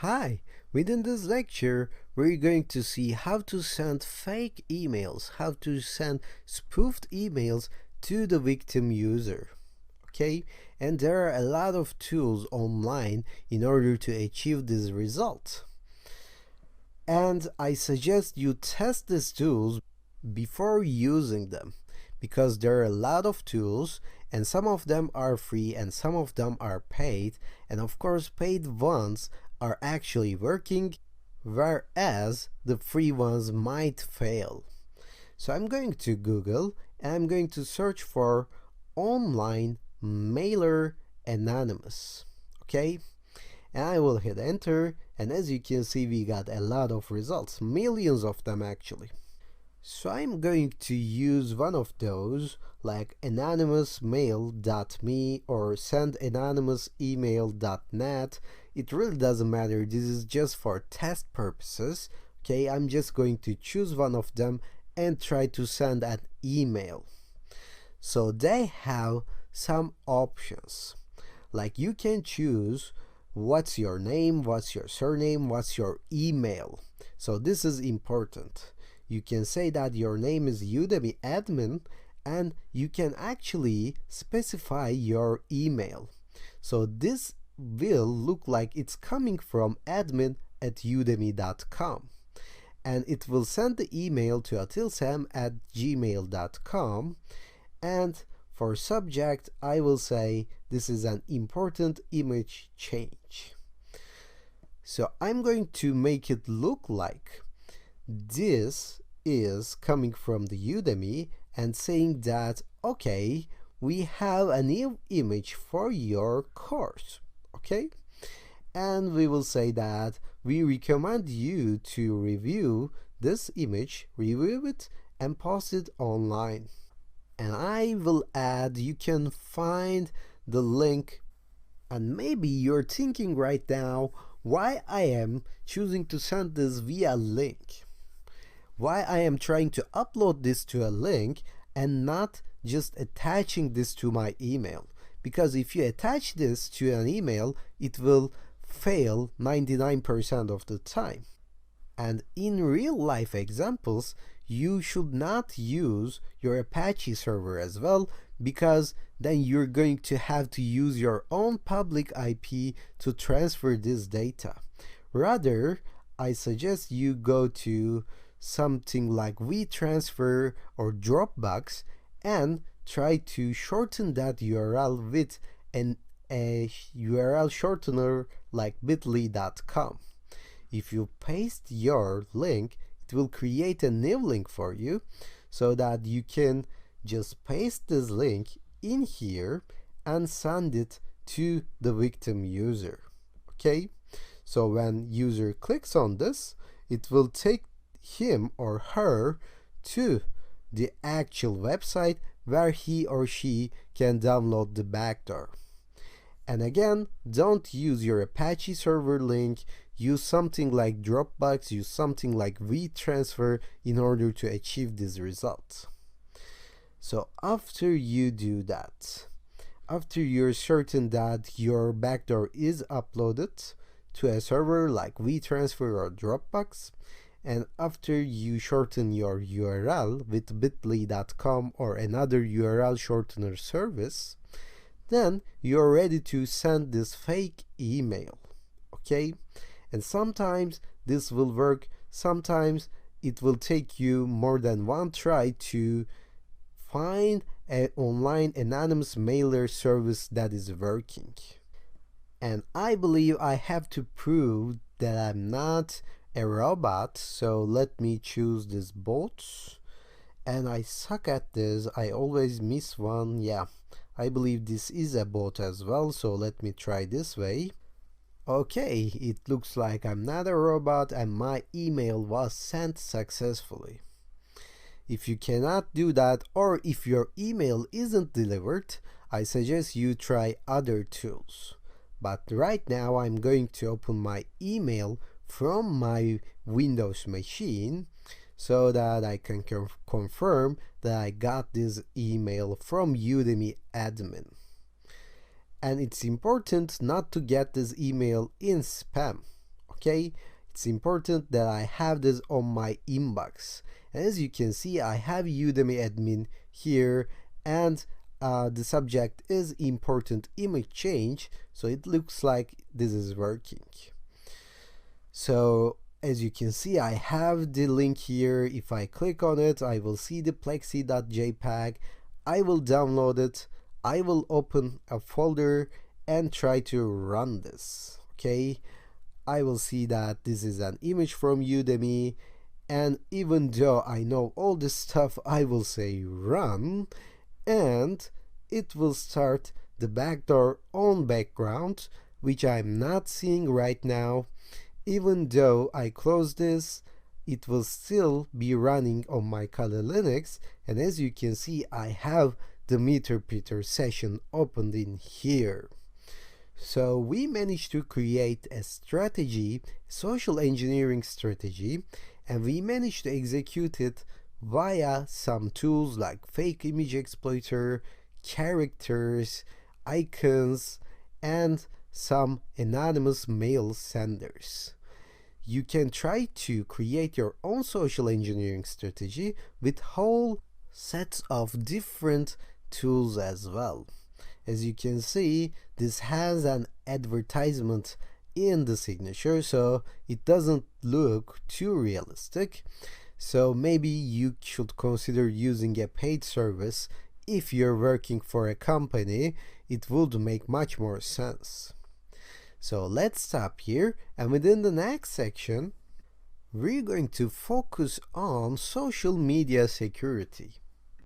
Hi! Within this lecture, we're going to see how to send fake emails, how to send spoofed emails to the victim user. Okay? And there are a lot of tools online in order to achieve this result. And I suggest you test these tools before using them because there are a lot of tools and some of them are free and some of them are paid, and of course paid ones are actually working, whereas the free ones might fail. So I'm going to Google and I'm going to search for online mailer anonymous. Okay? And I will hit enter, and as you can see, we got a lot of results, millions of them actually. So I'm going to use one of those, like anonymousmail.me or sendanonymousemail.net. It really doesn't matter, this is just for test purposes. Okay, I'm just going to choose one of them and try to send an email. So they have some options, like you can choose what's your name, what's your surname, what's your email. So this is important. You can say that your name is Udemy admin, and you can actually specify your email. So this will look like it's coming from admin@udemy.com, and it will send the email to atilsam@gmail.com, and for subject I will say this is an important image change. So I'm going to make it look like this is coming from the Udemy and saying that, okay, we have a new image for your course. Okay? And we will say that we recommend you to review this image, review it, and post it online. And I will add, you can find the link. And maybe you're thinking right now why I am choosing to send this via link, why I am trying to upload this to a link and not just attaching this to my email. Because if you attach this to an email, it will fail 99% of the time. And in real life examples, you should not use your Apache server as well, because then you're going to have to use your own public IP to transfer this data. Rather, I suggest you go to something like WeTransfer or Dropbox and try to shorten that URL with a URL shortener like bit.ly.com. If you paste your link, it will create a new link for you so that you can just paste this link in here and send it to the victim user. Okay? So when user clicks on this, it will take him or her to the actual website where he or she can download the backdoor. And again, don't use your Apache server link, use something like Dropbox, use something like WeTransfer in order to achieve these results. So after you do that, after you're certain that your backdoor is uploaded to a server like WeTransfer or Dropbox, and after you shorten your URL with bit.ly.com or another URL shortener service, then you're ready to send this fake email. Okay? And sometimes this will work, sometimes it will take you more than one try to find an online anonymous mailer service that is working. And I believe I have to prove that I'm not a robot, so let me choose this bot. And I suck at this, I always miss one. Yeah, I believe this is a bot as well, so let me try this way. Okay, it looks like I'm not a robot and my email was sent successfully. If you cannot do that, or if your email isn't delivered, I suggest you try other tools. But right now I'm going to open my email from my Windows machine so that I can confirm that I got this email from Udemy admin. And it's important not to get this email in spam. okay? It's important that I have this on my inbox. And as you can see, I have Udemy admin here, and the subject is important image change, so it looks like this is working. So as you can see, I have the link here. If I click on it, I will see the plexi.jpg. I will download it. I will open a folder and try to run this, okay? I will see that this is an image from Udemy, and even though I know all this stuff, I will say run, and it will start the backdoor on background, which I'm not seeing right now. Even though I close this, it will still be running on my Kali Linux, and as you can see, I have the MeterPeter session opened in here. So we managed to create a strategy, social engineering strategy, and we managed to execute it via some tools like fake image exploiter, characters, icons, and some anonymous mail senders. You can try to create your own social engineering strategy with whole sets of different tools as well. As you can see, this has an advertisement in the signature, so it doesn't look too realistic. So maybe you should consider using a paid service. If you're working for a company, it would make much more sense. So let's stop here, and within the next section, we're going to focus on social media security.